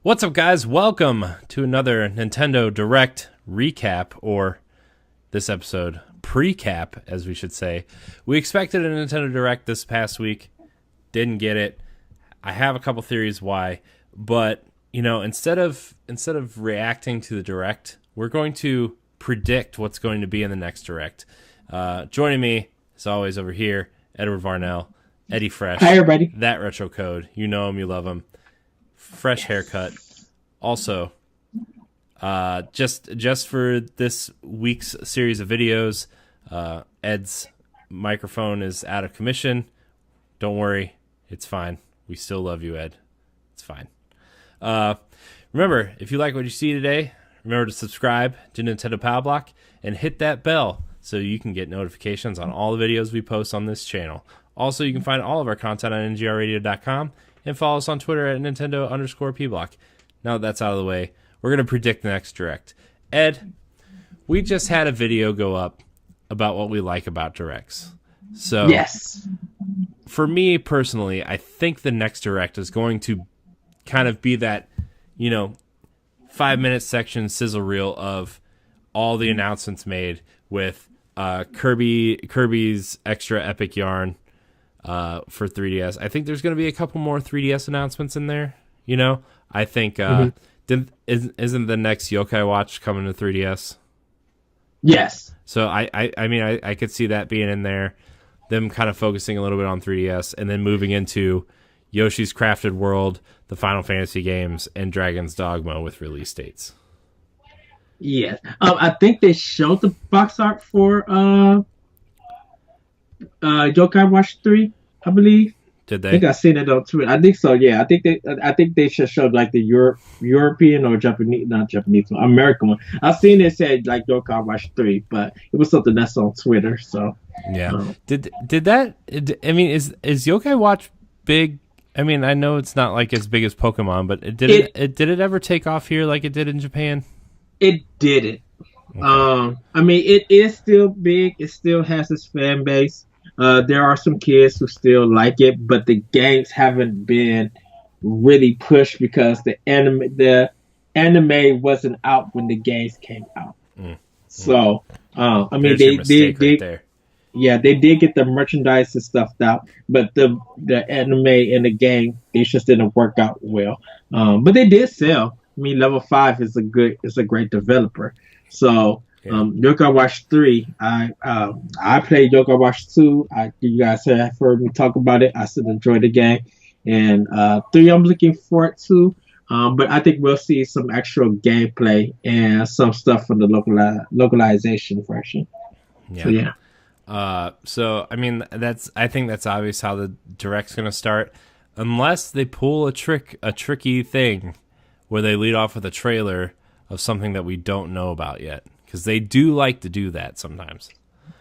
What's up, guys? Welcome to another Nintendo Direct recap, or this episode, pre-cap, as we should say. We expected a Nintendo Direct this past week, didn't get it. I have a couple theories why, but instead of reacting to the Direct, we're going to predict what's going to be in the next Direct. Joining me, as always, over here, Edward Varnell, Eddie Fresh. Hi, everybody. That Retro Code. You know him, you love him. Fresh haircut. Also, just for this week's series of videos, Ed's microphone is out of commission. Don't worry, it's fine. We still love you, Ed. It's fine. Remember, if you like what you see today, remember to subscribe to Nintendo Power Block and hit that bell so you can get notifications on all the videos we post on this channel. Also, you can find all of our content on ngrradio.com and follow us on Twitter at Nintendo_PBlock. Now that that's out of the way, we're going to predict the next Direct. Ed, we just had a video go up about what we like about Directs. So, yes, for me personally, I think the next Direct is going to kind of be that, 5-minute section sizzle reel of all the announcements made with Kirby's extra epic yarn for 3DS. I think there's going to be a couple more 3DS announcements in there. I think isn't the next Yokai Watch coming to 3DS? yes. So I could see that being in there. Them kind of focusing a little bit on 3DS and then moving into Yoshi's Crafted World, the Final Fantasy games, and Dragon's Dogma with release dates. Yes. I think they showed the box art for Yokai Watch 3, I believe. Did I they? think I've seen it on Twitter. I think so. Yeah, I think they should show like the European or Japanese, not Japanese one, American one. I've seen it said like Yokai Watch 3, but it was something that's on Twitter. So yeah. Did that? Is Yokai Watch big? I mean, I know it's not like as big as Pokemon, but did it ever take off here like it did in Japan? It didn't. Okay. It is still big. It still has its fan base. There are some kids who still like it, but the games haven't been really pushed because the anime wasn't out when the games came out. So, There's your mistake right there. Yeah, they did get the merchandise and stuff out, but the anime and the game, they just didn't work out well. But they did sell. Level 5 is a great developer. So, Yokai Watch 3, I played Yokai Watch 2. You guys have heard me talk about it. I still enjoy the game. And 3, I'm looking forward to. But I think we'll see some actual gameplay and some stuff from the localization version. Yeah. So, yeah. I think that's obvious how the Direct's going to start, unless they pull a tricky thing where they lead off with a trailer of something that we don't know about yet, because they do like to do that sometimes.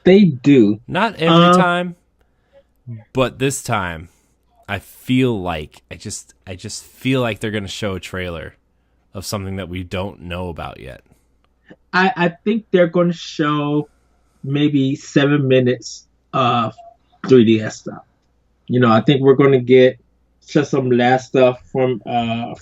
They do. Not every time, but this time, I feel like I just feel like they're going to show a trailer of something that we don't know about yet. I think they're going to show maybe 7 minutes of 3DS stuff. I think we're going to get just some last stuff from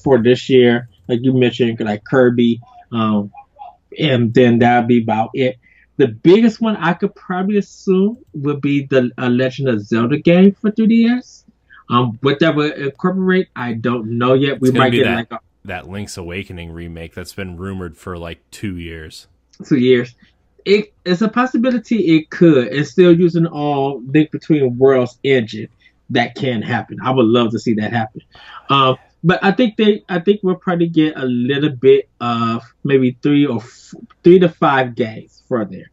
for this year, like you mentioned, like Kirby, and then that'll be about it. The biggest one I could probably assume would be the Legend of Zelda game for 3DS. What that would incorporate, I don't know yet. We might get that Link's Awakening remake that's been rumored for like 2 years. 2 years. It's a possibility it could. It's still using all Link Between Worlds engine. That can happen. I would love to see that happen. But I think we'll probably get a little bit of maybe 3 to 5 games for there.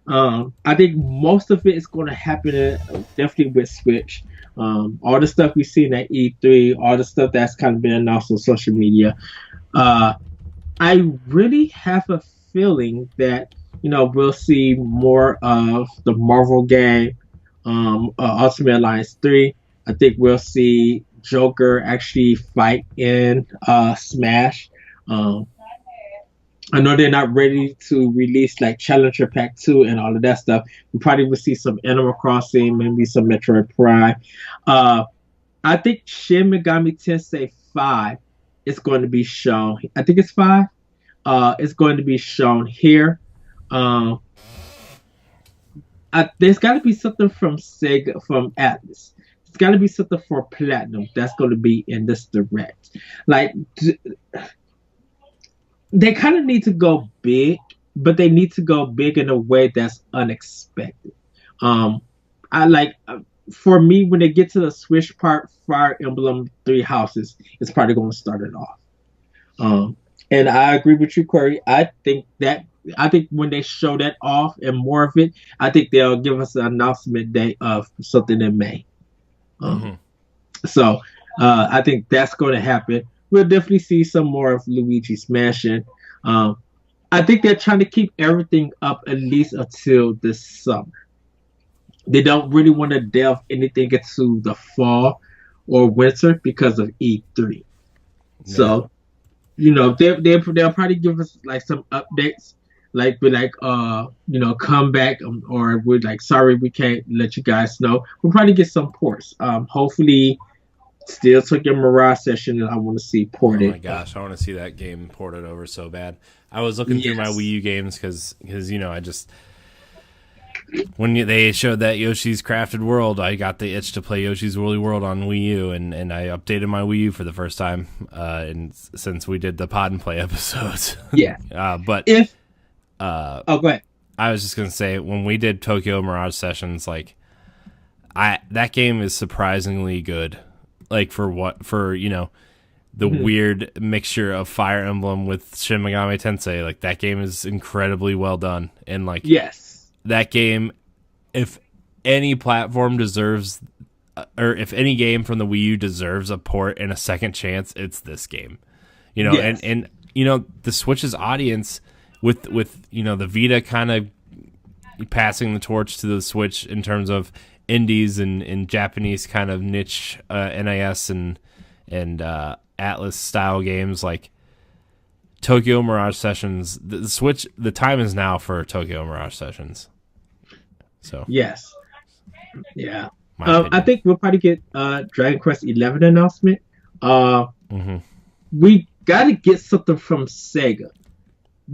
I think most of it is going to happen definitely with Switch. All the stuff we've seen at E3, all the stuff that's kind of been announced on social media. I really have a feeling that we'll see more of the Marvel game, Ultimate Alliance 3. I think we'll see Joker actually fight in Smash. I know they're not ready to release like Challenger Pack 2 and all of that stuff. We probably will see some Animal Crossing, maybe some Metroid Prime. I think Shin Megami Tensei 5 it's going to be shown. I think it's 5. It's going to be shown here. Um, there's got to be something from Sega, from Atlas. It's got to be something for Platinum that's going to be in this direct. Like, they kind of need to go big, but they need to go big in a way that's unexpected. I like, for me, when they get to the Switch part, Fire Emblem Three Houses is probably going to start it off. And I agree with you, Corey. I think when they show that off and more of it, I think they'll give us an announcement day of something in May. So I think that's going to happen. We'll definitely see some more of Luigi smashing. I think they're trying to keep everything up at least until this summer. They don't really want to delve anything into the fall or winter because of E3. Yeah. So, they'll probably give us like some updates, like be like, come back, or we're like, sorry, we can't let you guys know. We'll probably get some ports. Hopefully, still Tokyo Mirage Session, and I want to see ported. Oh my gosh, I want to see that game ported over so bad. I was looking through my Wii U games because I just. When they showed that Yoshi's Crafted World, I got the itch to play Yoshi's Woolly World on Wii U, and I updated my Wii U for the first time and since we did the Pod and Play episodes. Yeah. Go ahead. I was just going to say, when we did Tokyo Mirage Sessions, like, that game is surprisingly good. Like, the weird mixture of Fire Emblem with Shin Megami Tensei. Like, that game is incredibly well done. And, like, yes. That game, if any platform deserves, or if any game from the Wii U deserves a port and a second chance, it's this game. Yes. And the Switch's audience with the Vita kind of passing the torch to the Switch in terms of indies and Japanese kind of niche NIS and Atlas style games like Tokyo Mirage Sessions. The Switch, the time is now for Tokyo Mirage Sessions. So yes, yeah. I think we'll probably get Dragon Quest 11 announcement. We got to get something from Sega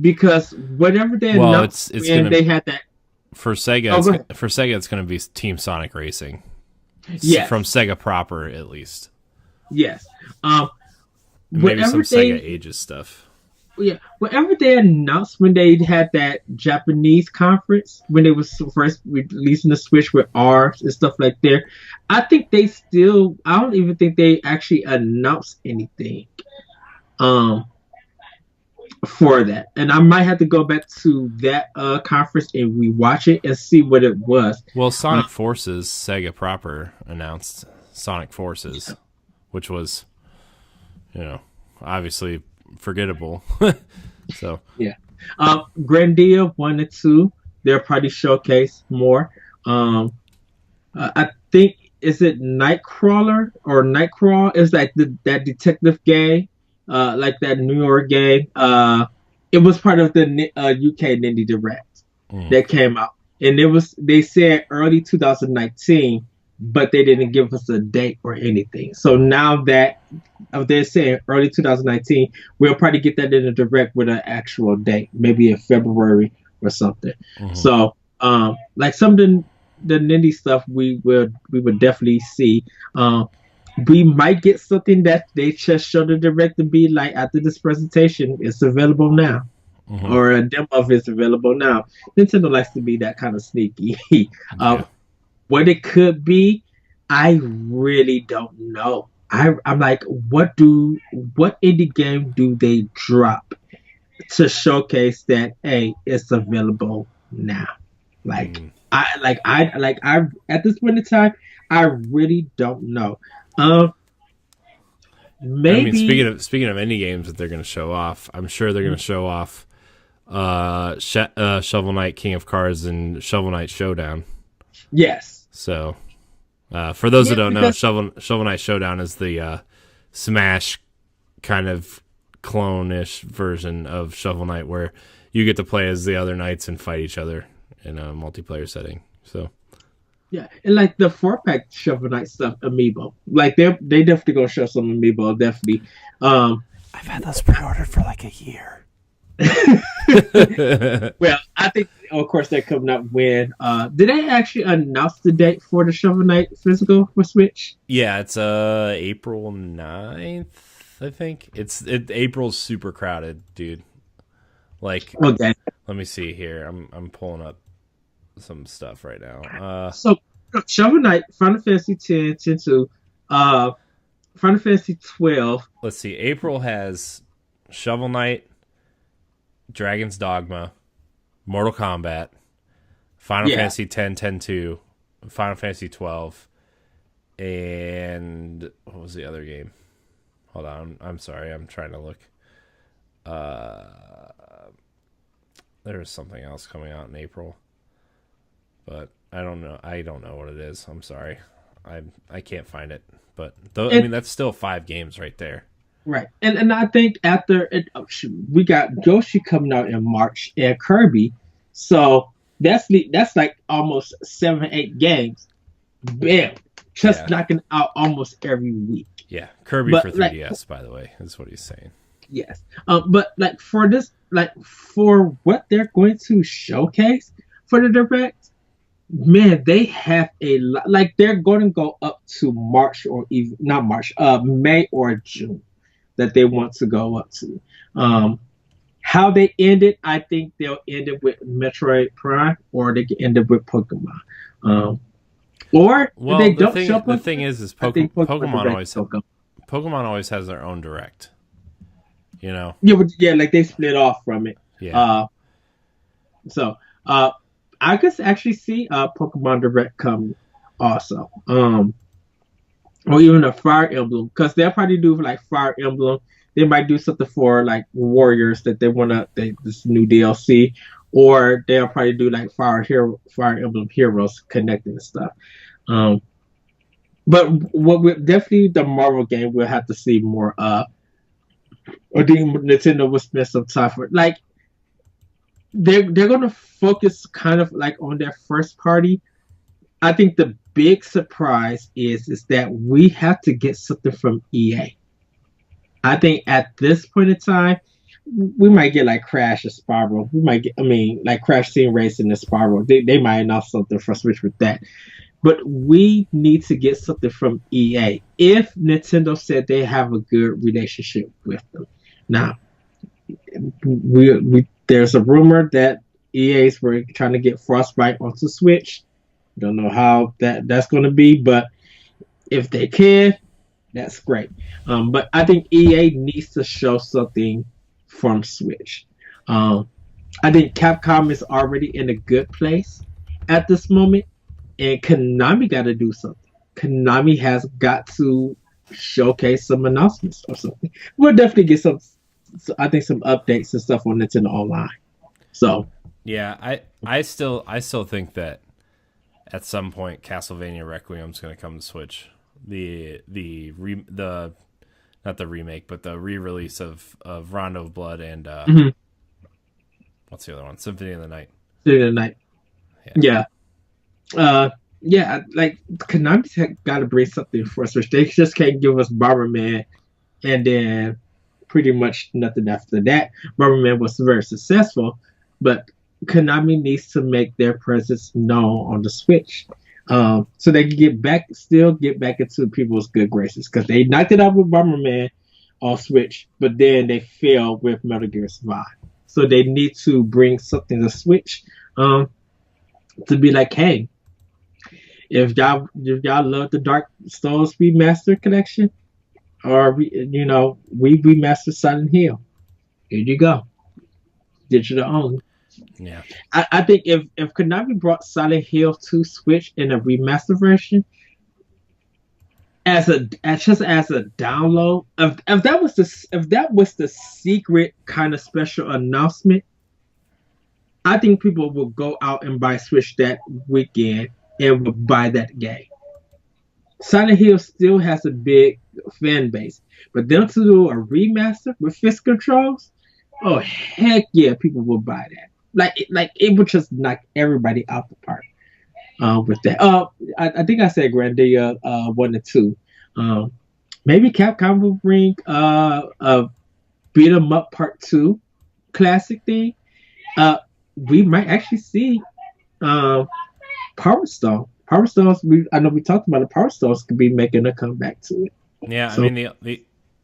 because whatever they announced, they had that for Sega. It's going to be Team Sonic Racing. Yes, from Sega proper at least. Yes. Maybe some Sega Ages stuff. Yeah, whatever they announced when they had that Japanese conference, when they was first releasing the Switch with R's and stuff like that, I don't even think they actually announced anything for that. And I might have to go back to that conference and rewatch it and see what it was. Well, Sonic Forces, Sega proper announced Sonic Forces, which was, obviously forgettable. So yeah, Grandia 1 and 2, they'll probably showcase more. I think, is it Nightcrawler or Nightcrawl? Is like that detective game, like that New York game. It was part of the UK Indie Direct that came out, and they said early 2019. But they didn't give us a date or anything. So now that they're saying early 2019, we'll probably get that in a direct with an actual date, maybe in February or something. So, like some of the indie stuff, we would definitely see. We might get something that they just showed the direct to be like, after this presentation, it's available now. Or a demo of it's available now. Nintendo likes to be that kind of sneaky. What it could be, I really don't know. I'm like, what indie game do they drop to showcase that, hey, it's available now? I at this point in time, I really don't know. Maybe. I mean, speaking of indie games that they're going to show off, I'm sure they're going to show off Shovel Knight King of Cards and Shovel Knight Showdown. Yes. So, for those that don't know, Shovel Knight Showdown is the Smash kind of clone-ish version of Shovel Knight, where you get to play as the other knights and fight each other in a multiplayer setting. So, yeah, and like the 4-pack Shovel Knight stuff, amiibo, like they definitely gonna show some amiibo, definitely. I've had those pre-ordered for like a year. Well, I think, of course, they're coming up when. Did they actually announce the date for the Shovel Knight physical for Switch? Yeah, it's April 9th, I think. April's super crowded, dude. Like, Okay. let me see here. I'm pulling up some stuff right now. So, Shovel Knight, Final Fantasy 10, 10-2, Final Fantasy 12. Let's see. April has Shovel Knight, Dragon's Dogma, Mortal Kombat, Final Fantasy 10, 10-2, Final Fantasy 12, and what was the other game? Hold on. I'm sorry. I'm trying to look. There's something else coming out in April, but I don't know. I don't know what it is. I'm sorry. I can't find it. But I mean, that's still 5 games right there. Right, and I think after it, we got Yoshi coming out in March and Kirby, so that's like almost 7-8 games. Bam, just knocking out almost every week. Yeah, Kirby for 3DS, by the way, is what he's saying. Yes, but like for this, like for what they're going to showcase for the Direct, man, they have a lot. Like they're going to go up to March or even not March, May or June that they want to go up to. How they end it, I think they'll end it with Metroid Prime, or they can end it with Pokemon. Or well, they don't show Pokemon, the thing is Pokemon always has their own Direct. You know? Yeah, like they split off from it. Yeah. So I could actually see Pokemon Direct coming also. Or even a Fire Emblem, because they'll probably do like Fire Emblem. They might do something for like Warriors that they want this new DLC, or they'll probably do like Fire Emblem Heroes connecting and stuff. But what we definitely the Marvel game we'll have to see more of. Or the Nintendo will spend some time for it. Like they're gonna focus kind of like on their first party. I think the big surprise is that we have to get something from EA. I think at this point in time, we might get like Crash or Spyro. We might get, like Crash Team Racing and Spyro. They might announce something for Switch with that. But we need to get something from EA if Nintendo said they have a good relationship with them. Now, there's a rumor that EA's were trying to get Frostbite onto Switch. Don't know how that's going to be, but if they can, that's great. But I think EA needs to show something from Switch. I think Capcom is already in a good place at this moment, and Konami got to do something. Konami has got to showcase some announcements or something. We'll definitely get some updates and stuff on Nintendo Online. So yeah, I still think that at some point Castlevania Requiem's going to come to Switch. The not the remake, but the re-release of Rondo of Blood and what's the other one? Symphony of the Night. Symphony of the Night. Yeah. Like Konami's got to bring something for us. They just can't give us Bomberman and then pretty much nothing after that. Bomberman was very successful, but Konami needs to make their presence known on the Switch, so they can get back into people's good graces, because they knocked it out with Bomberman on Switch, but then they failed with Metal Gear Survive. So they need to bring something to Switch, to be like, hey, if y'all love the Dark Souls Remaster collection, or we remastered Silent Hill, here you go, digital only. Yeah, I think if Konami brought Silent Hill to Switch in a remaster version, as a download, if that was the secret kind of special announcement, I think people will go out and buy Switch that weekend and will buy that game. Silent Hill still has a big fan base, but them to do a remaster with fist controls, oh heck yeah, people will buy that. Like it would just knock everybody out the park with that. I think I said Grandia 1 and 2. Maybe Capcom will bring a Beat 'em Up Part 2 classic thing, we might actually see Power Stone. Power Stones, I know we talked about it. Power Stones could be making a comeback to it. Yeah, I So mean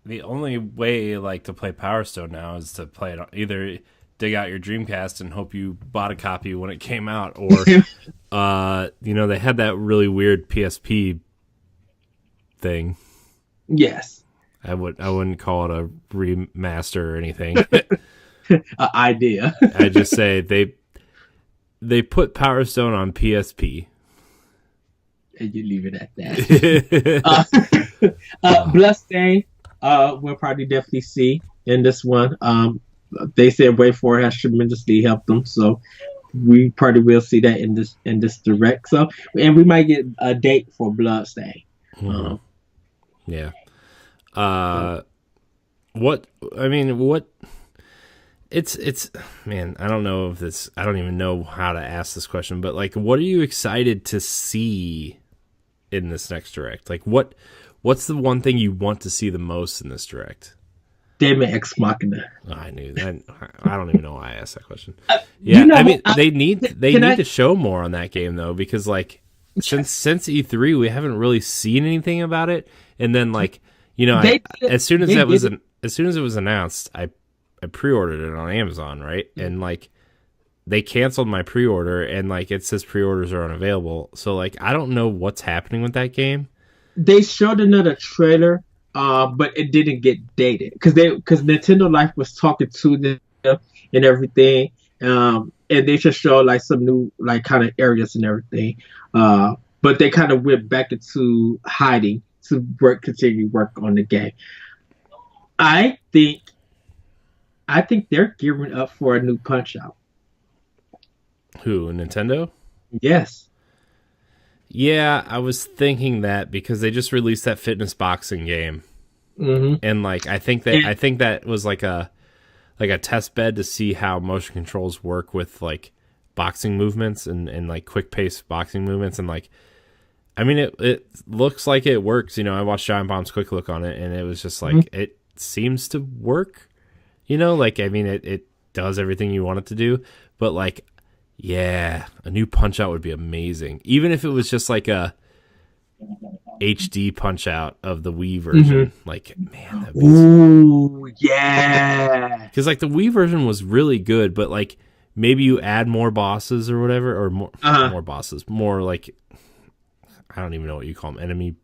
the only way like to play Power Stone now is to play it either dig out your Dreamcast and hope you bought a copy when it came out, or they had that really weird PSP thing. yes, I wouldn't call it a remaster or anything. idea. I just say they put Power Stone on PSP. And you leave it at that. Bloodstain, we'll probably definitely see in this one. They said Way 4 has tremendously helped them, so we probably will see that in this direct. So, and we might get a date for Bloodstain. Yeah. What it's man, I don't know if this, I don't even know how to ask this question, but like, what are you excited to see in this next direct? Like what's the one thing you want to see the most in this direct? Daemon X Machina. Oh, I knew that. I don't even know why I asked that question. Yeah, I mean, they need to show more on that game though, because like since E3 we haven't really seen anything about it, and then like as soon as it was announced, I pre-ordered it on Amazon, right? And like they canceled my pre-order, and like it says pre-orders are unavailable. So like I don't know what's happening with that game. They showed another trailer, but it didn't get dated because Nintendo Life was talking to them and everything, and they just showed like some new like kind of areas and everything, but they kind of went back into hiding to continue work on the game. I think they're gearing up for a new Punch Out. Who, Nintendo? Yes. Yeah, I was thinking that because they just released that fitness boxing game, and like I think that was like a test bed to see how motion controls work with like boxing movements and like quick pace boxing movements, and like I mean it looks like it works. I watched Giant Bomb's quick look on it, and it was just like it seems to work. Like I mean it does everything you want it to do, but like. Yeah, a new Punch Out would be amazing. Even if it was just like a HD Punch Out of the Wii version. Like, man, that'd be ooh, yeah. Because like the Wii version was really good, but like maybe you add more bosses or whatever, or more bosses, more like I don't even know what you call them, enemy.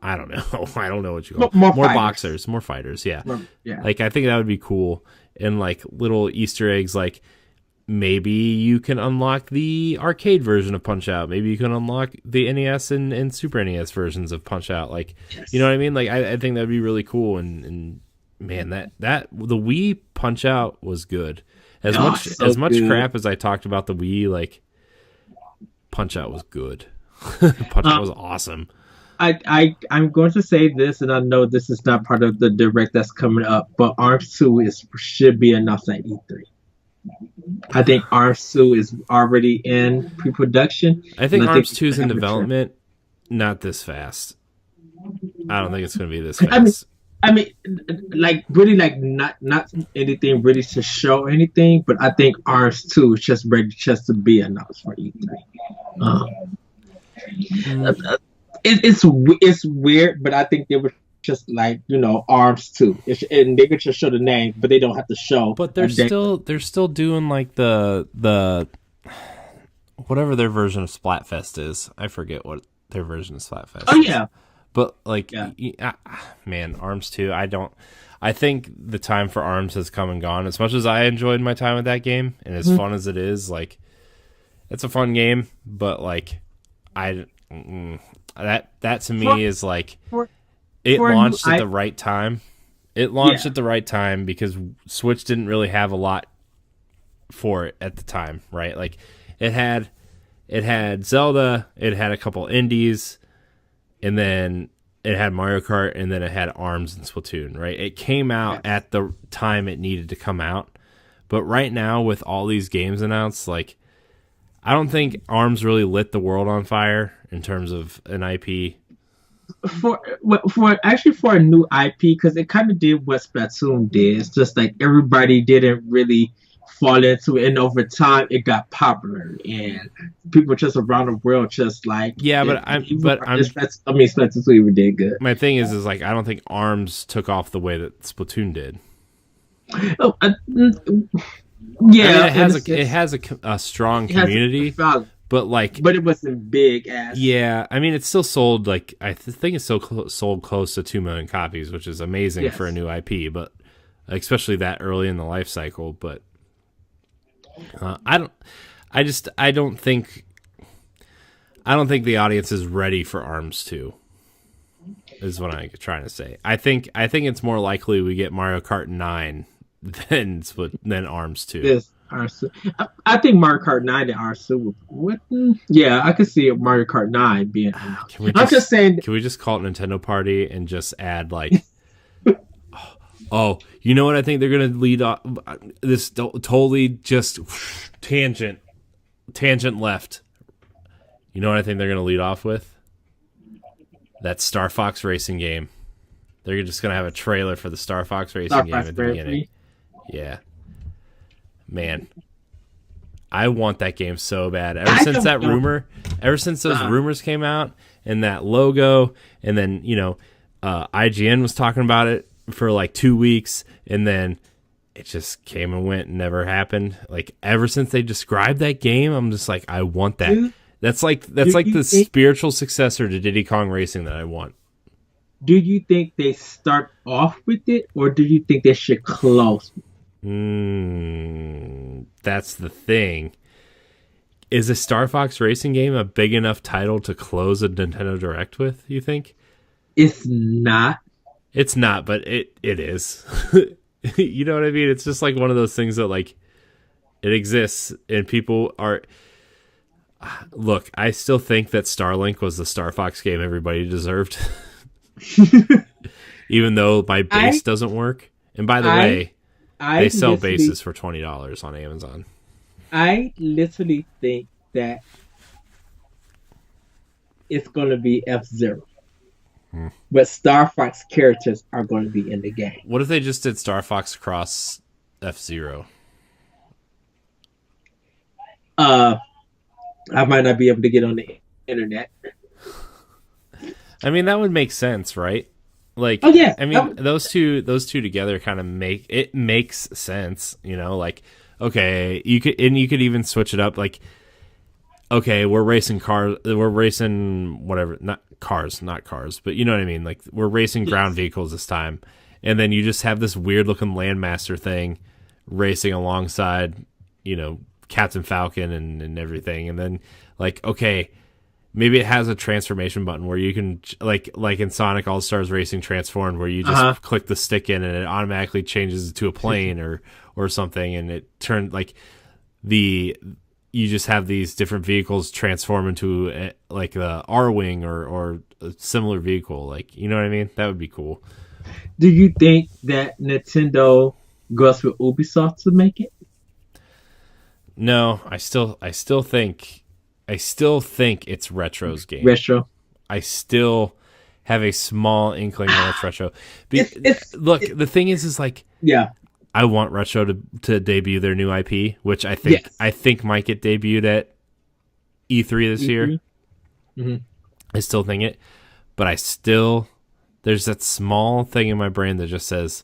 I don't know. I don't know what you call them. More boxers, more fighters. Yeah, Like I think that would be cool, and like little Easter eggs, like. Maybe you can unlock the arcade version of Punch Out. Maybe you can unlock the NES and Super NES versions of Punch Out. Like, You know what I mean? Like, I think that'd be really cool. And man, that the Wii Punch Out was good. As much good. Crap as I talked about the Wii, like Punch Out was good. Punch Out was awesome. I'm going to say this, and I know this is not part of the direct that's coming up, but ARMS 2 should be announced at E3. I think ARMS 2 is already in pre-production. I think ARMS 2 is in development, not this fast. I don't think it's going to be this fast. I mean, like really, like not anything really to show anything, but I think ARMS 2 is just ready just to be announced for E3. It's weird, but I think they were just like ARMS 2, and they could just show the name, but they don't have to show. But they're still doing like the whatever their version of Splatfest is. I forget what their version of Splatfest. Oh yeah, but like man, ARMS 2. I think the time for ARMS has come and gone. As much as I enjoyed my time with that game, and as fun as it is, like it's a fun game, but like that to me is like. It launched at the right time. It launched at the right time because Switch didn't really have a lot for it at the time, right? Like it had Zelda, it had a couple indies, and then it had Mario Kart, and then it had ARMS and Splatoon, right? It came out at the time it needed to come out. But right now with all these games announced, like I don't think ARMS really lit the world on fire in terms of an IP. for a new IP, because it kind of did what Splatoon did. It's just like everybody didn't really fall into it, and over time it got popular, and people just around the world just like Yeah, it. I mean, Splatoon 2 even did good. my thing is like I don't think ARMS took off the way that Splatoon did. Oh, I mean, yeah, it has a strong community, but like, but it wasn't big as. yeah, I mean, it's still sold like think it's still sold close to 2 million copies, which is amazing Yes. for a new IP, but especially that early in the life cycle. But I don't think the audience is ready for ARMS 2. Is what I'm trying to say. I think it's more likely we get Mario Kart 9 than ARMS 2. This RS. I think Mario Kart 9 and RS2 yeah, I could see Mario Kart 9 being announced. I'm just saying. Can we just call it Nintendo Party and just add like, oh, you know what I think they're gonna lead off this totally just tangent left. You know what I think they're gonna lead off with? That Star Fox Racing game. They're just gonna have a trailer for the Star Fox Racing game at the beginning. Yeah. Man. I want that game so bad. Ever since those rumors came out and that logo, and then, IGN was talking about it for like 2 weeks, and then it just came and went and never happened. Like ever since they described that game, I'm just like, I want that. Dude, that's like the spiritual successor to Diddy Kong Racing that I want. Do you think they start off with it, or do you think they should close? That's the thing. Is a Star Fox Racing game a big enough title to close a Nintendo Direct with, you think? It's not. It's not, but it is. You know what I mean? It's just like one of those things that like it exists and people are... Look, I still think that Starlink was the Star Fox game everybody deserved. Even though my base doesn't work. And by the way, they sell bases for $20 on Amazon. I literally think that it's going to be F-Zero. But Star Fox characters are going to be in the game. What if they just did Star Fox Cross F-Zero? I might not be able to get on the internet. I mean, that would make sense, right? Like, oh yeah, I mean, those two together kind of makes sense, like, okay, you could even switch it up, like, okay, we're racing whatever, not cars, but you know what I mean, like, we're racing ground vehicles this time, and then you just have this weird looking Landmaster thing racing alongside, Captain Falcon and everything, and then like, okay, maybe it has a transformation button where you can like in Sonic All-Stars Racing Transformed, where you just click the stick in and it automatically changes it to a plane or something, and it turned like you just have these different vehicles transform into like the R-Wing or a similar vehicle, like, you know what I mean? That would be cool. Do you think that Nintendo goes with Ubisoft to make it? No, I still think it's Retro's game. Retro. I still have a small inkling that it's Retro. Look, the thing is like, yeah, I want Retro to debut their new IP, which I think might get debuted at E3 this year. Mm-hmm. I still think it, but there's that small thing in my brain that just says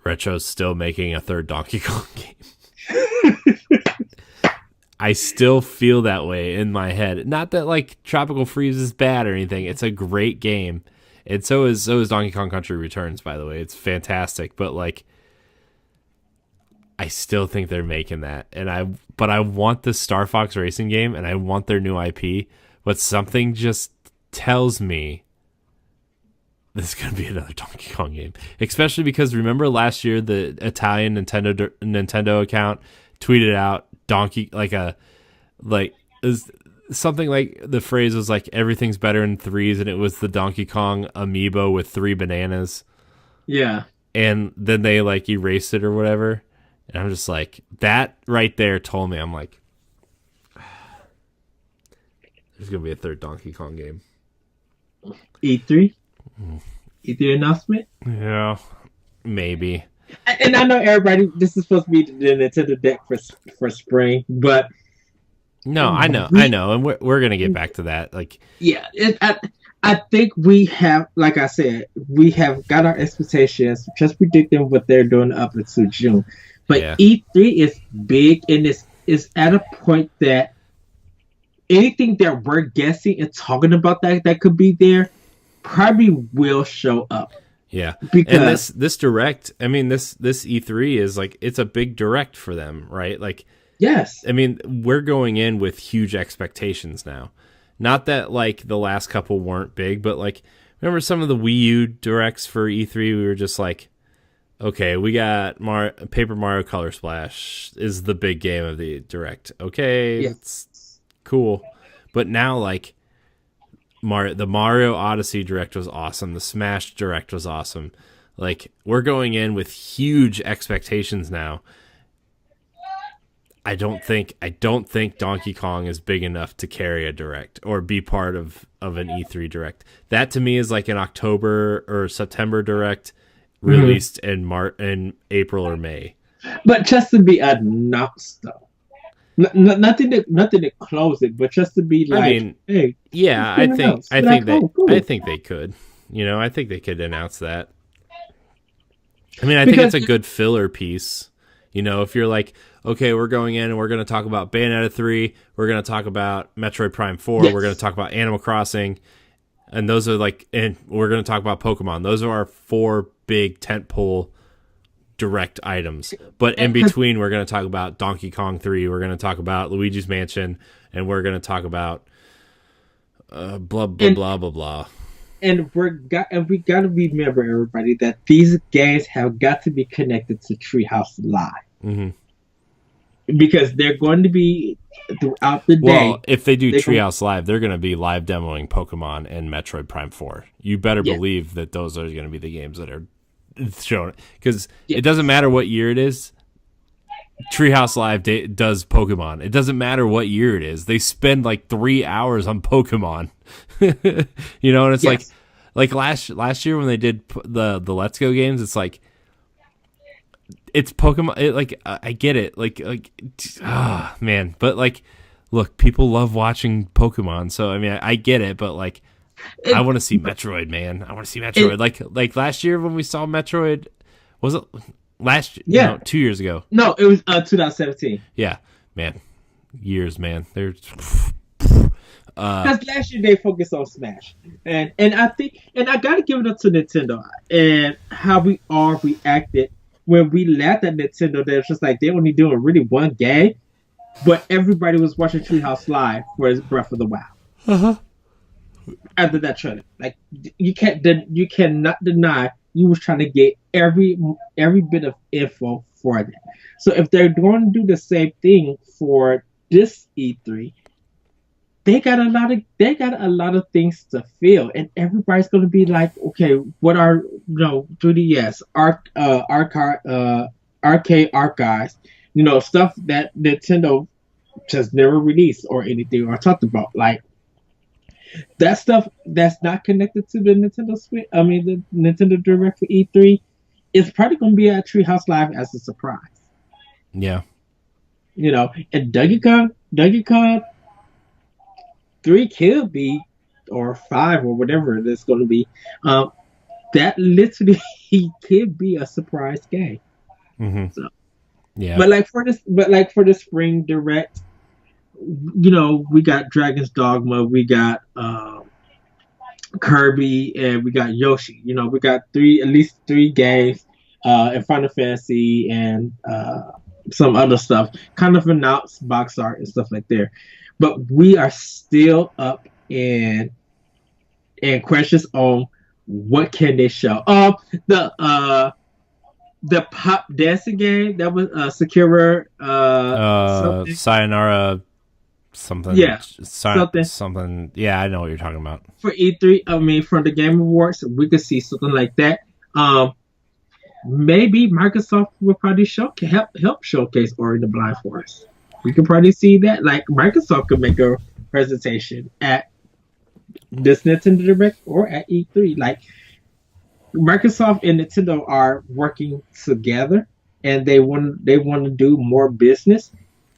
Retro's still making a third Donkey Kong game. I still feel that way in my head. Not that like Tropical Freeze is bad or anything. It's a great game. And so is Donkey Kong Country Returns, by the way. It's fantastic, but like I still think they're making that. But I want the Star Fox Racing game and I want their new IP, but something just tells me this is going to be another Donkey Kong game. Especially because remember last year the Italian Nintendo account tweeted out something like the phrase was like everything's better in threes, and it was the Donkey Kong amiibo with 3 bananas. Yeah. And then they like erased it or whatever. And I'm just like, that right there told me, I'm like, there's gonna be a third Donkey Kong game. E3, E3 announcement. Yeah, maybe. And I know everybody. This is supposed to be the Nintendo deck for spring, but No, I know, we, and we're gonna get back to that. Like, yeah, I think we have, like I said, we have got our expectations, just predicting what they're doing up until June. But yeah, E3 is big, and is at a point that anything that we're guessing and talking about that could be there probably will show up. yeah. Because And this direct, I mean, this E3 is like, it's a big direct for them, right? Like, yes, I mean, we're going in with huge expectations now. Not that like the last couple weren't big, but like, remember some of the Wii U directs for E3? We were just like, okay, we got Paper Mario Color Splash is the big game of the direct. Okay, yes. it's cool. But now, like, the Mario Odyssey direct was awesome. The Smash direct was awesome. Like, we're going in with huge expectations now. I don't think Donkey Kong is big enough to carry a direct or be part of an E3 direct. That to me is like an October or September direct released in April or May. But just to be announced though, nothing to close it, but just to be like, I mean, hey, yeah, I think they could. You know, I think they could announce that. I mean, I think it's a good filler piece. You know, if you're like, okay, we're going in and we're going to talk about Bayonetta 3, we're going to talk about Metroid Prime 4, yes. We're going to talk about Animal Crossing, and those are like, and we're going to talk about Pokemon. Those are our 4 big tentpole direct items. But in between, we're going to talk about Donkey Kong 3, we're going to talk about Luigi's Mansion, and we're going to talk about blah, blah, blah, blah, blah. And we got to remember, everybody, that these games have got to be connected to Treehouse Live. Mm-hmm. Because they're going to be throughout the day. Well, if they do Treehouse Live, they're going to be live demoing Pokemon and Metroid Prime 4. You better believe that those are going to be the games that are shown. Because it doesn't matter what year it is. Treehouse Live does Pokemon. It doesn't matter what year it is. They spend like 3 hours on Pokemon. You know, and it's like last year when they did the Let's Go games, it's like, it's Pokemon. I get it. Man, but like, look, people love watching Pokemon. So I mean, I get it, but like, I want to see Metroid, man. I want to see Metroid. Like last year when we saw Metroid, was it last? Yeah, no, 2 years ago. No, it was 2017. Yeah, man, years, man. They're. Because last year they focused on Smash, and I think, and I gotta give it up to Nintendo and how we all reacted when we laughed at Nintendo. That it's just like they only doing really one game, but everybody was watching Treehouse Live for Breath of the Wild. After that trailer, like you cannot deny you was trying to get every bit of info for that. So if they're going to do the same thing for this E3. They got a lot of things to fill, and everybody's going to be like, okay, what are 3DS, arcade archives, stuff that Nintendo just never released or anything or talked about, like that stuff that's not connected to the Nintendo Switch. I mean, the Nintendo Direct for E3 is probably going to be at Treehouse Live as a surprise. Yeah, and Donkey Kong 3 could be, or 5, or whatever it's going to be. That literally could be a surprise game. Mm-hmm. So, yeah. But for the spring direct, we got Dragon's Dogma, we got Kirby, and we got Yoshi. We got at least three games, and Final Fantasy and some other stuff, kind of announced box art and stuff like that. But we are still up in questions on what can they show. The pop dancing game that was Sakura Sayonara something. Yeah, something. Yeah, I know what you're talking about. For E3, I mean, from the Game Awards, we could see something like that. Maybe Microsoft will probably help showcase Ori the Blind Forest. We could probably see that. Like Microsoft could make a presentation at this Nintendo Direct or at E3. Like Microsoft and Nintendo are working together, and they want to do more business,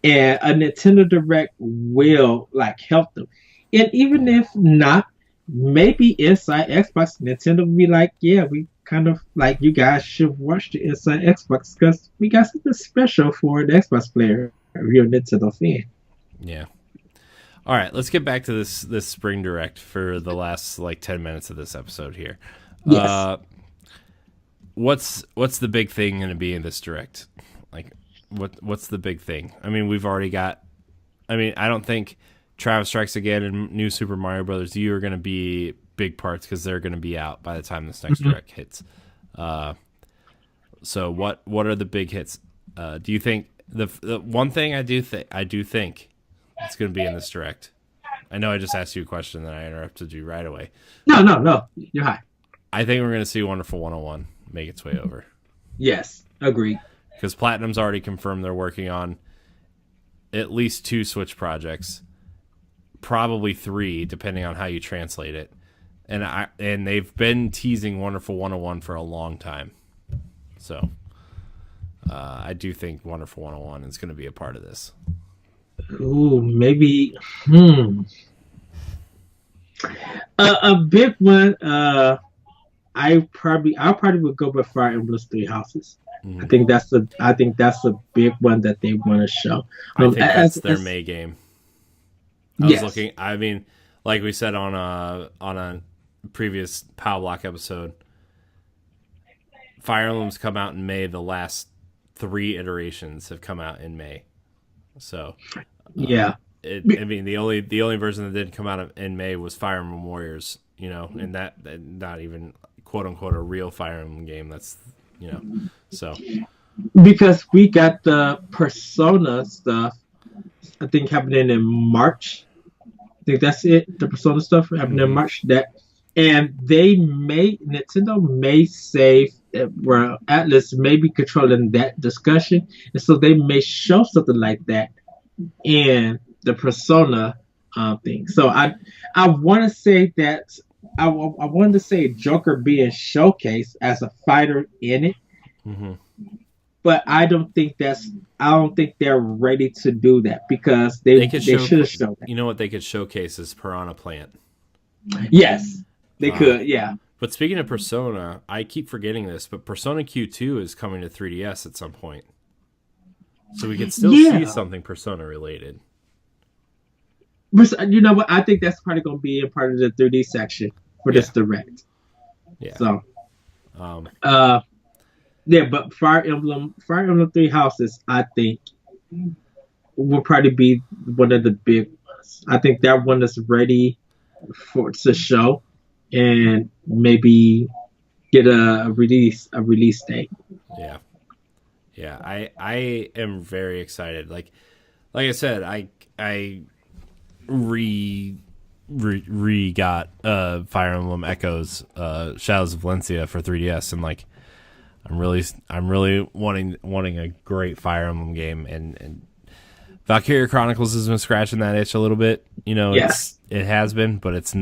and a Nintendo Direct will like help them. And even if not, maybe inside Xbox, Nintendo will be like, yeah, we kind of like you guys should watch the inside Xbox because we got something special for the Xbox player if you're a Nintendo fan. Yeah. All right, let's get back to this spring direct for the last like 10 minutes of this episode here. Yes. What's the big thing going to be in this direct? Like what's the big thing? I mean, we've already got I don't think Travis Strikes Again and New Super Mario Brothers U are going to be big parts because they're going to be out by the time this next direct hits. So what are the big hits? Do you think the one thing I do think it's going to be in this direct? I know I just asked you a question that I interrupted you right away. No. You're high. I think we're going to see Wonderful 101 make its way over. Yes, agreed. Because Platinum's already confirmed they're working on at least 2 Switch projects, probably 3, depending on how you translate it. And they've been teasing Wonderful 101 for a long time. So I do think Wonderful 101 is going to be a part of this. Ooh, maybe. A big one. I probably would go with Fire Emblem Three Houses. Mm-hmm. I think that's a big one that they want to show. I think that's their May game. I was looking. I mean, like we said on a previous Power Block episode, Fire Emblem's come out in May. The last 3 iterations have come out in May. So yeah. I mean, the only version that didn't come out in May was Fire Emblem Warriors. And that not even quote unquote a real Fire Emblem game. That's so because we got the Persona stuff. I think happening in March. I think that's it. The Persona stuff happening in March. And Nintendo may save where Atlas may be controlling that discussion, and so they may show something like that in the Persona thing. So I want to say that I wanted to say Joker being showcased as a fighter in it, but I don't think they're ready to do that because they should have shown that. You know what they could showcase is Piranha Plant. Yes, they could. Yeah. But speaking of Persona, I keep forgetting this, but Persona Q2 is coming to 3DS at some point. So we could still see something Persona related. You know what? I think that's probably going to be a part of the 3D section for this direct. Yeah. So, but Fire Emblem Three Houses, I think, will probably be one of the big ones. I think that one is ready to show and maybe get a release date. Yeah. I am very excited. Like I said, I got Fire Emblem Echoes Shadows of Valencia for 3DS, and like I'm really wanting a great Fire Emblem game, and Valkyria Chronicles has been scratching that itch a little bit. It has been, but it's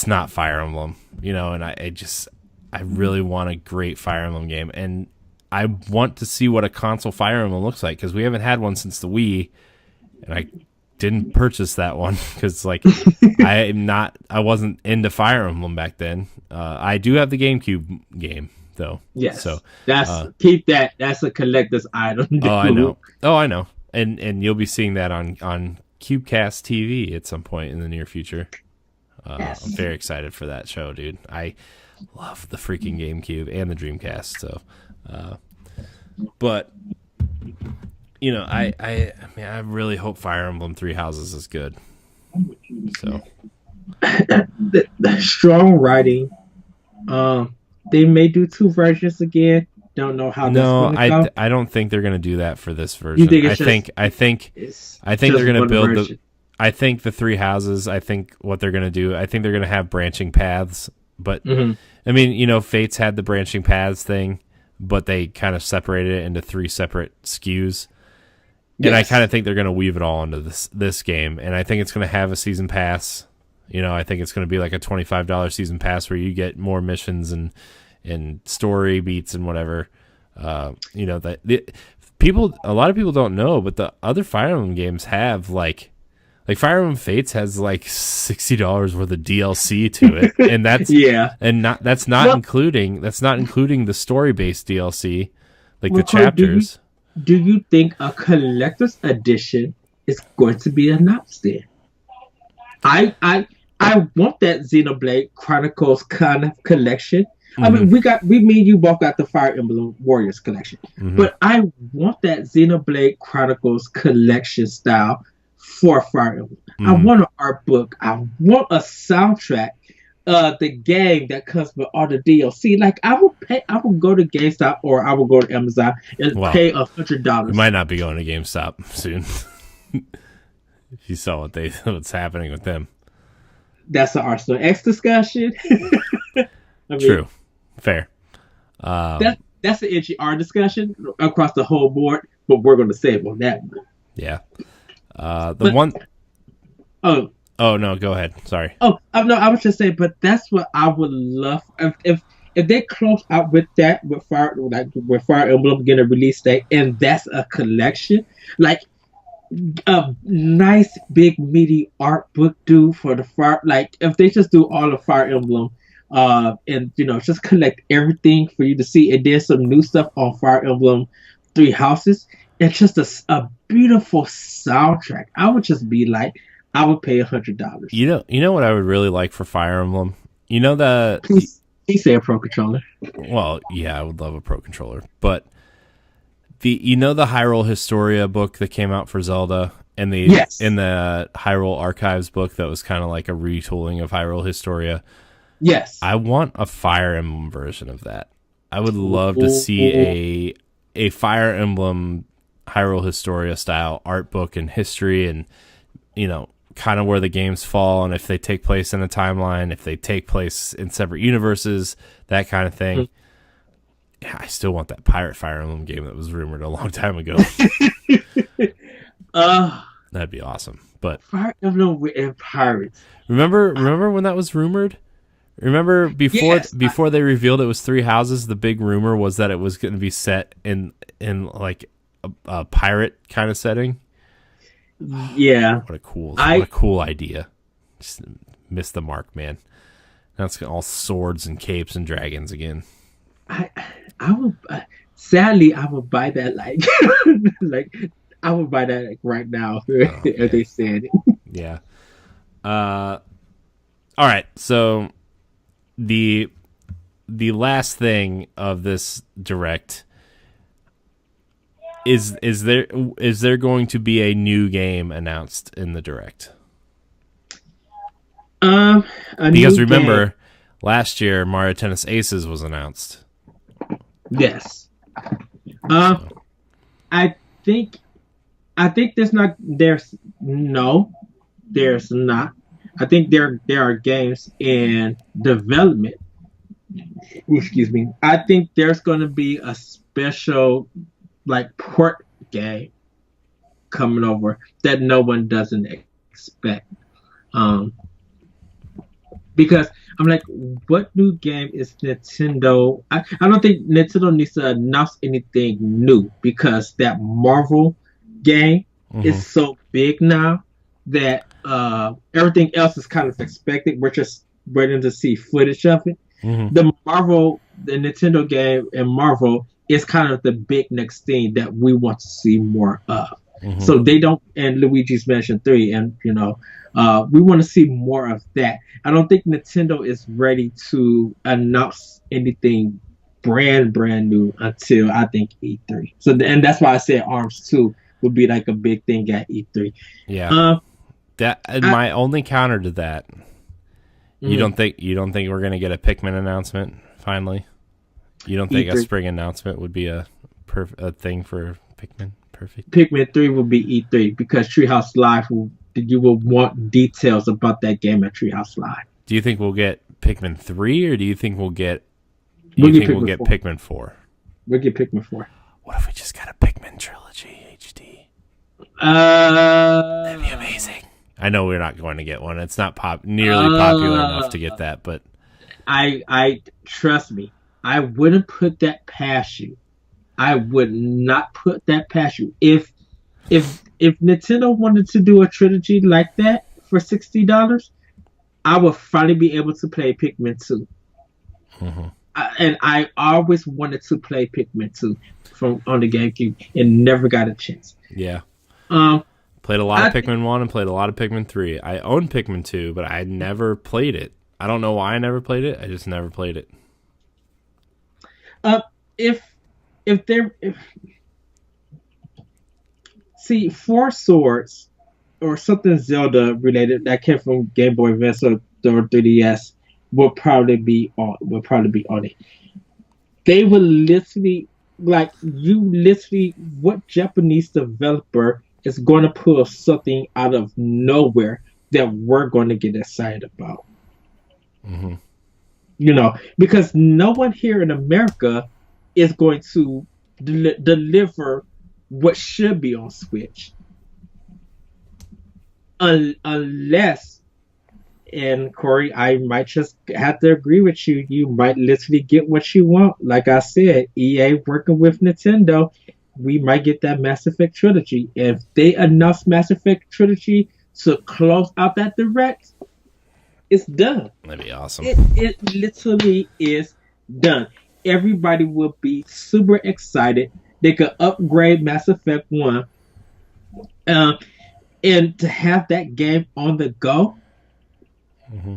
not Fire Emblem, and I really want a great Fire Emblem game, and I want to see what a console Fire Emblem looks like because we haven't had one since the Wii, and I didn't purchase that one because I wasn't into Fire Emblem back then. I do have the GameCube game though. Yes. So keep that. That's a collector's item. Oh, I know. And you'll be seeing that on Cubecast TV at some point in the near future. Yes. I'm very excited for that show, dude. I love the freaking GameCube and the Dreamcast. So, but I really hope Fire Emblem Three Houses is good. So, the strong writing. They may do 2 versions again. Don't know how. I don't think they're gonna do that for this version. I think they're gonna build version. I think the 3 houses. I think what they're gonna do. I think they're gonna have branching paths. But I mean, Fates had the branching paths thing, but they kind of separated it into 3 separate SKUs. And I kind of think they're going to weave it all into this game, and I think it's going to have a season pass, I think it's going to be like a $25 season pass where you get more missions and story beats and whatever. A lot of people don't know, but the other Fire Emblem games have like Fire Emblem Fates has like $60 worth of DLC to it, and that's not including the story based DLC, like the chapters. Do you think a collector's edition is going to be announced then? I want that Xenoblade Chronicles kind of collection. Mm-hmm. I mean, me and you both got the Fire Emblem Warriors collection, but I want that Xenoblade Chronicles collection style for Fire Emblem. I want an art book. I want a soundtrack. The game that comes with all the DLC. Like I will go to GameStop or I will go to Amazon and pay $100. You might not be going to GameStop soon. If you saw what's happening with them. That's an Arsenal X discussion. True. Fair. That's an NGR discussion across the whole board, but we're going to save on that one. Yeah. Oh no, go ahead. Sorry. No, I was just saying, but that's what I would love if they close out with that with Fire Emblem getting a release date, and that's a collection, like a nice big meaty art book due for the Fire. Like if they just do all of Fire Emblem, and just collect everything for you to see, and there's some new stuff on Fire Emblem Three Houses. It's just a beautiful soundtrack. I would just be like, I would pay $100. You know what I would really like for Fire Emblem? He said a Pro Controller. Well, yeah, I would love a Pro Controller. But the Hyrule Historia book that came out for Zelda and the Hyrule Archives book that was kind of like a retooling of Hyrule Historia. Yes. I want a Fire Emblem version of that. I would love to see a Fire Emblem Hyrule Historia style art book and history and kind of where the games fall and if they take place in a timeline, if they take place in separate universes, that kind of thing. Yeah, I still want that Pirate Fire Emblem game that was rumored a long time ago. That'd be awesome. But Fire Emblem and Pirates. Remember when that was rumored? Remember before they revealed it was Three Houses, the big rumor was that it was going to be set in like a pirate kind of setting. Yeah. What a cool idea. Just missed the mark, man. Now it's all swords and capes and dragons again. I would sadly I would buy that I would buy that right now if they said it. Yeah. All right. So the last thing of this direct is there going to be a new game announced in the direct? Because remember, last year Mario Tennis Aces was announced. Yes. I think there's not. There's not. I think there are games in development. Excuse me. I think there's going to be a special port game coming over that no one doesn't expect. Because I'm like, what new game is Nintendo? I don't think Nintendo needs to announce anything new because that Marvel game is so big now that everything else is kind of expected. We're just waiting to see footage of it. The Nintendo game and Marvel is kind of the big next thing that we want to see more of. So they don't, and Luigi's Mansion 3, and we want to see more of that. I don't think Nintendo is ready to announce anything brand new until I think E3. So, and that's why I said ARMS 2 would be like a big thing at E3. Yeah. My only counter to that, you don't think we're gonna get a Pikmin announcement finally? You don't think E3. A spring announcement would be a thing for Pikmin? Perfect. Pikmin 3 will be E3 because Treehouse Live you will want details about that game at Treehouse Live. Do you think we'll get Pikmin 3 or do you think we'll get Pikmin 4? We'll get Pikmin 4. What if we just got a Pikmin trilogy HD? That'd be amazing. I know we're not going to get one. It's not nearly popular enough to get that, but I trust me, I wouldn't put that past you. I would not put that past you. If Nintendo wanted to do a trilogy like that for $60, I would finally be able to play Pikmin 2. Mm-hmm. And I always wanted to play Pikmin 2 on the GameCube and never got a chance. Yeah. Played a lot of Pikmin 1 and played a lot of Pikmin 3. I own Pikmin 2, but I never played it. I don't know why I never played it. I just never played it. See, Four Swords or something Zelda related that came from Game Boy Advance or 3DS will probably be on it. They will literally what Japanese developer is going to pull something out of nowhere that we're going to get excited about? Mm-hmm. Because no one here in America is going to deliver what should be on Switch, unless, and Corey, I might just have to agree with you. You might literally get what you want. Like I said, EA working with Nintendo, we might get that Mass Effect trilogy. If they announce Mass Effect trilogy to close out that direct, it's done. That'd be awesome. It literally is done. Everybody will be super excited. They could upgrade Mass Effect 1. And to have that game on the go, mm-hmm.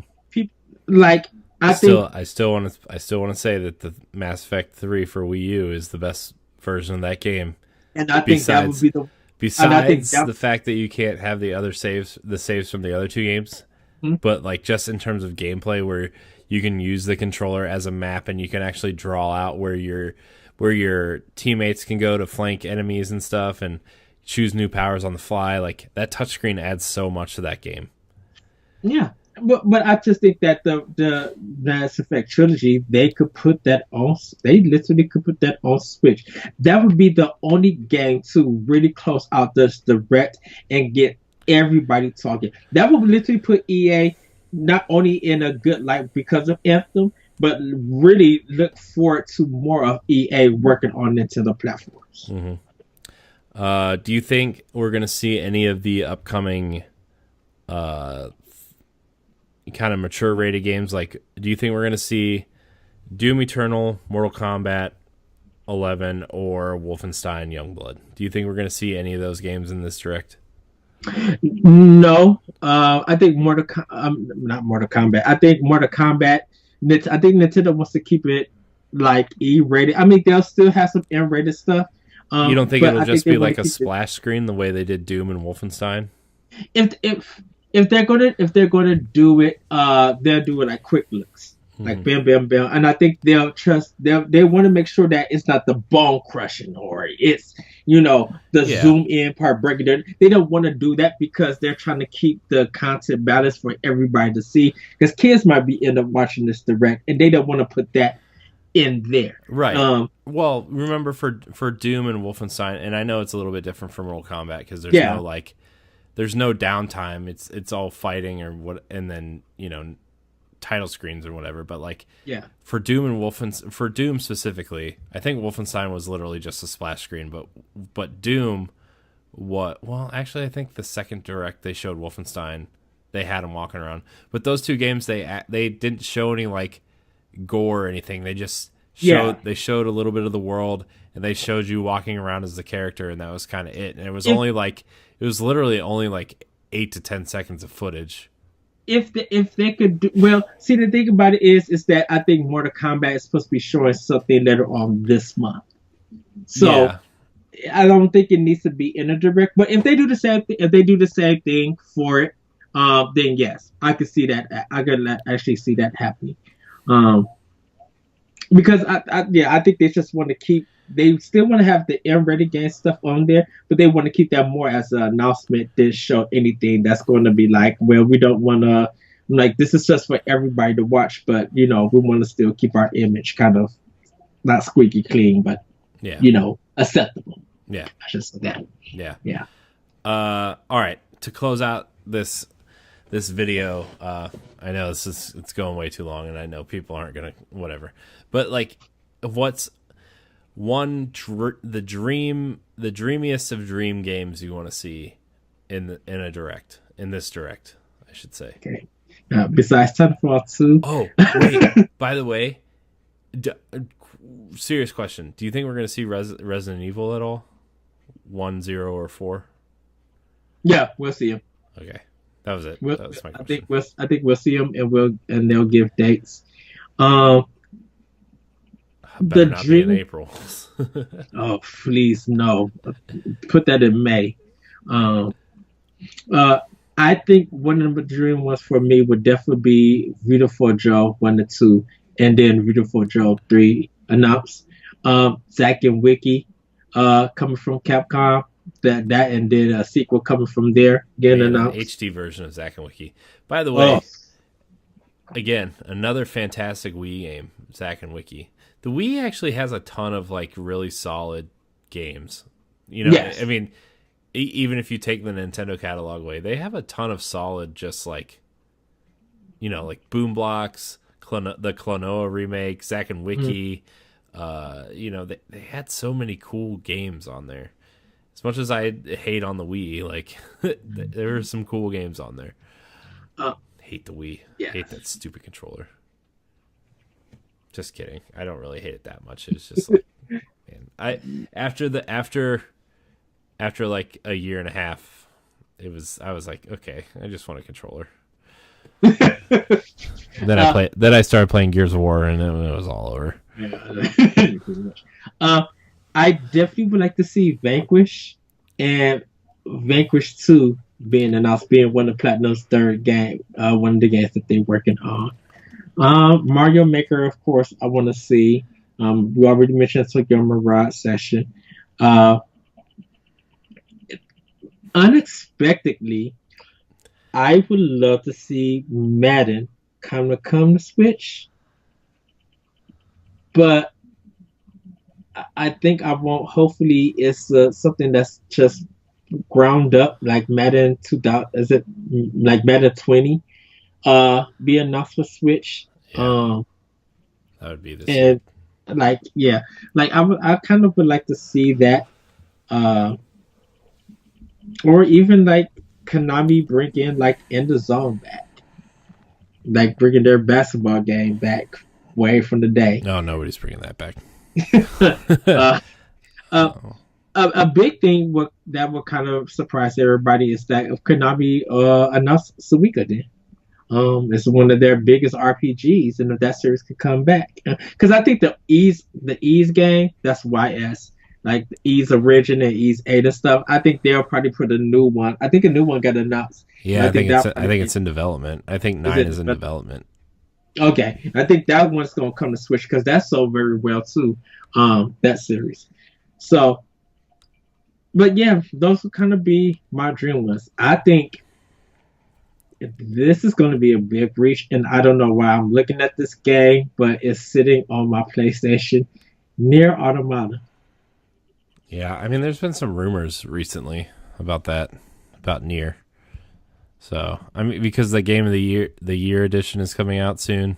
I still want to say that the Mass Effect 3 for Wii U is the best version of that game. And I think that would be besides the fact that you can't have the saves from the other two games. Mm-hmm. But just in terms of gameplay, where you can use the controller as a map and you can actually draw out where your teammates can go to flank enemies and stuff and choose new powers on the fly, that touchscreen adds so much to that game. Yeah, but I just think that the Mass Effect trilogy, they literally could put that on Switch. That would be the only game to really close out this direct and get everybody talking. That would literally put EA not only in a good light because of Anthem, but really look forward to more of EA working on Nintendo platforms. Mm-hmm. Do you think we're going to see any of the upcoming kind of mature rated games? Do you think we're going to see Doom Eternal, Mortal Kombat 11, or Wolfenstein Youngblood? Do you think we're going to see any of those games in this direct? No, I think not Mortal Kombat. I think Mortal Kombat. I think Nintendo wants to keep it E-rated. I mean, they'll still have some M-rated stuff. You don't think it'll just be like a splash screen the way they did Doom and Wolfenstein? If they're gonna do it, they'll do it like quick looks, like bam, bam, bam. And I think they want to make sure that it's not the bone crushing or it's zoom in part breaking it. They don't want to do that because they're trying to keep the content balanced for everybody to see. Because kids might end up watching this direct, and they don't want to put that in there. Right. Well, remember for Doom and Wolfenstein, and I know it's a little bit different from Mortal Kombat because there's no downtime. It's all fighting or what, and then title screens or whatever. But for Doom and for Doom specifically, I think Wolfenstein was literally just a splash screen. But Doom, actually, I think the second direct they showed Wolfenstein, they had him walking around. But those two games, they didn't show any gore or anything. They just they showed a little bit of the world, and they showed you walking around as the character, and that was kind of it. And it was literally only 8 to 10 seconds of footage. If they could the thing about it is that I think Mortal Kombat is supposed to be showing something later on this month, so I don't think it needs to be in a direct. But if they do the same thing for it, then yes, I could see that. I could actually see that happening. Because I think they just want to keep. They still want to have the M-rated game stuff on there, but they want to keep that more as an announcement than show anything that's going to be we don't want to, this is just for everybody to watch, but, we want to still keep our image kind of not squeaky clean, but, acceptable. Yeah. I should say that. Yeah. Yeah. All right. To close out this this video. I know it's going way too long, and I know people aren't gonna whatever. But like, what's the dreamiest of dream games you want to see in this direct, I should say. Okay. Besides Titanfall 2. Oh, wait. By the way, serious question. Do you think we're going to see Resident Evil at all? 1, 0, or 4? Yeah, we'll see them. Okay. That was it. That was my question. I think we'll see them and they'll give dates. Better not be in April. Oh, please no. Put that in May. I think one of the dream ones for me would definitely be Vita for Joe 1 to 2, and then Vita for Joe 3 announced. Zack and Wiki coming from Capcom. That and then a sequel coming from there getting announced. An HD version of Zack and Wiki. By the way, again, another fantastic Wii game, Zack and Wiki. The Wii actually has a ton of like really solid games. You know, yes. I mean, even if you take the Nintendo catalog away, they have a ton of solid, just like, you know, like Boom Blocks, the Klonoa remake, Zack and Wiki. You know, they had so many cool games on there. As much as I hate on the Wii, like there are some cool games on there. Hate the Wii. Yes. Hate that stupid controller. Just kidding. I don't really hate it that much. It's just like, man, after like a year and a half, I was like, okay, I just want a controller. Then I started playing Gears of War, and it was all over. I definitely would like to see Vanquish and Vanquish 2 being announced, being one of Platinum's third game, one of the games that they're working on. Mario Maker, of course, I want to see. We already mentioned Tokyo Mirage Session. Unexpectedly, I would love to see Madden come to Switch, but I think I won't. Hopefully, it's something that's just ground up, like Madden 2000. Is it like Madden 20? Be enough for Switch. Yeah. That would be the and like I kind of would like to see that, or even like Konami bring in like In the Zone back, like bringing their basketball game back way from the day. No, nobody's bringing that back. A big thing that would kind of surprise everybody is that Konami announced Suika then. It's one of their biggest RPGs, and if that series could come back, because I think the Ys game, that's YS, like the Ys Origin and Ys 8 and stuff. I think they'll probably put a new one. I think a new one got announced. Yeah, I think it's in development. I think 9 is in development. Okay, I think that one's gonna come to Switch because that's sold very well too. That series. So, but yeah, those would kind of be my dream list. I think this is going to be a big reach, and I don't know why I'm looking at this game, but it's sitting on my PlayStation. Nier Automata. Yeah, I mean, there's been some rumors recently about Nier. So, I mean, because the game of the year edition is coming out soon.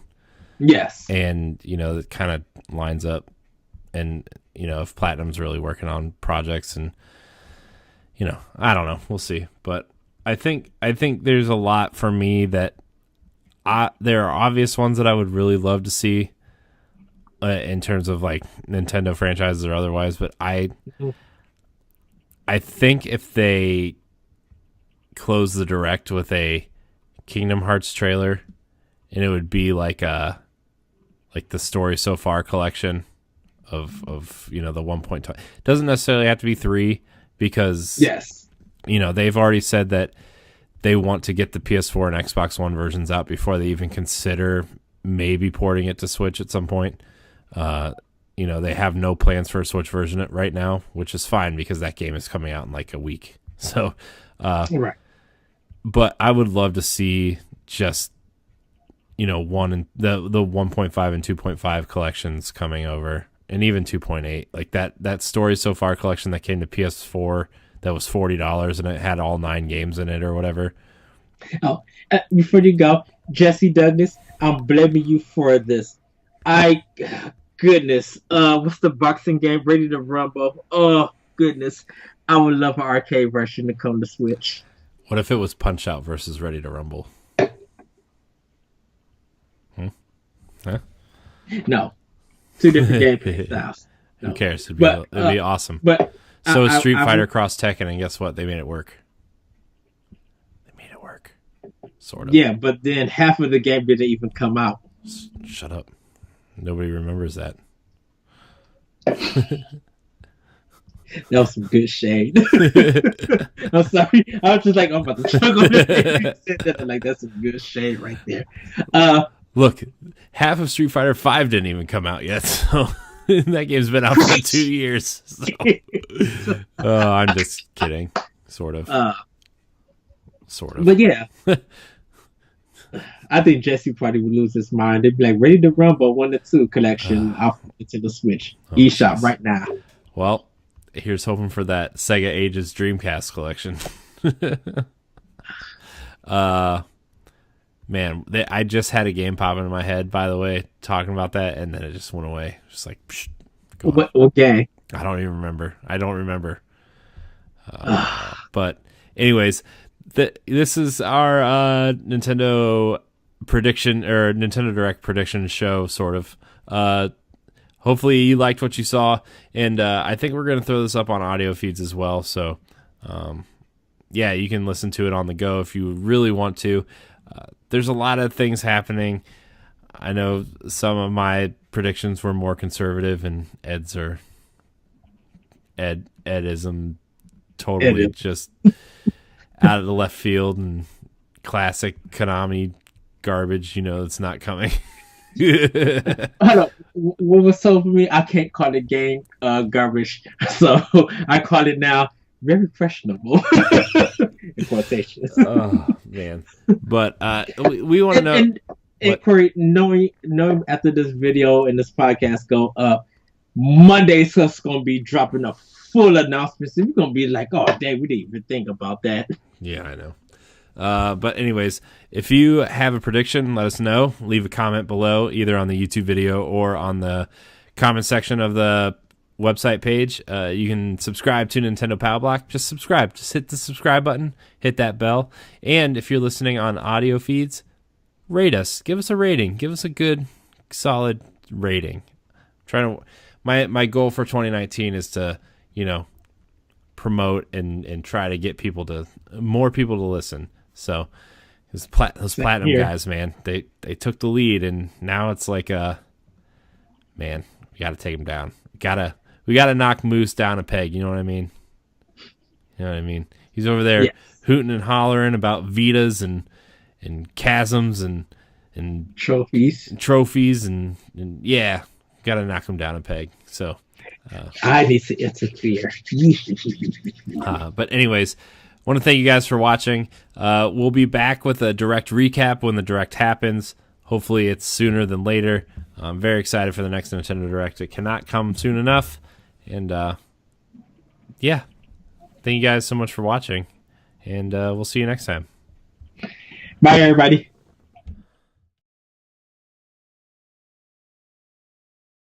Yes. And, you know, it kind of lines up. And, you know, if Platinum's really working on projects, and, you know, I don't know. We'll see. But I think there's a lot for me that there are obvious ones that I would really love to see in terms of like Nintendo franchises or otherwise. But I think if they close the direct with a Kingdom Hearts trailer, and it would be like the Story So Far collection of you know, the 1.2. It doesn't necessarily have to be 3, because yes, you know, they've already said that they want to get the PS4 and Xbox One versions out before they even consider maybe porting it to Switch at some point. You know, they have no plans for a Switch version right now, which is fine because that game is coming out in like a week. So, right. But I would love to see just, you know, the 1.5 and 2.5 collections coming over, and even 2.8, like that Story So Far collection that came to PS4 that was $40 and it had all 9 games in it or whatever. Oh, before you go, Jesse Douglas, I'm blaming you for this. I goodness, what's the boxing game? Ready to Rumble. Oh goodness, I would love an arcade version to come to Switch. What if it was Punch Out versus Ready to Rumble? Huh? No, two different gameplay styles. No. Who cares? It'd be awesome. But so is Street Fighter Cross Tekken, and guess what? They made it work. Sort of. Yeah, but then half of the game didn't even come out. Shut up. Nobody remembers that. That was some good shade. I'm sorry. I was just like, I'm about to struggle. Like, that's some good shade right there. Look, half of Street Fighter 5 didn't even come out yet, so that game's been out for 2 years. So. I'm just kidding. Sort of. Sort of. But yeah. I think Jesse probably would lose his mind. They'd be like, Ready to Rumble 1 and 2 collection off into the Switch. eShop right now. Well, here's hoping for that Sega Ages Dreamcast collection. Man, I just had a game pop into my head, by the way, talking about that, and then it just went away. Just like, psh, what game? I don't even remember. But anyways, this is our Nintendo prediction or Nintendo Direct prediction show, sort of. Hopefully you liked what you saw, and I think we're going to throw this up on audio feeds as well. So, yeah, you can listen to it on the go if you really want to. There's a lot of things happening. I know some of my predictions were more conservative, and Ed's are Edism totally just out of the left field and classic Konami garbage. It's not coming. Hold up. What was told for me, I can't call the game garbage, so I call it now very questionable. In quotations. Oh man! But we want to know. And Corey, knowing after this video and this podcast go up, Monday's just gonna be dropping a full announcements. And we're gonna be like, oh dang, we didn't even think about that. Yeah, I know. But anyways, if you have a prediction, let us know. Leave a comment below, either on the YouTube video or on the comment section of the website page. You can subscribe to Nintendo Power Block. Just subscribe. Just hit the subscribe button. Hit that bell. And if you're listening on audio feeds, rate us. Give us a rating. Give us a good, solid rating. My goal for 2019 is to, promote and try to get more people to listen. So those platinum guys, man, they took the lead, and now it's like, man, we got to take them down. We gotta knock Moose down a peg. You know what I mean? He's over there hooting and hollering about Vitas and chasms and trophies and yeah, gotta knock him down a peg. So I need to interfere. But anyways, want to thank you guys for watching. We'll be back with a direct recap when the direct happens. Hopefully it's sooner than later. I'm very excited for the next Nintendo Direct. It cannot come soon enough. And yeah, thank you guys so much for watching. And we'll see you next time. Bye, everybody.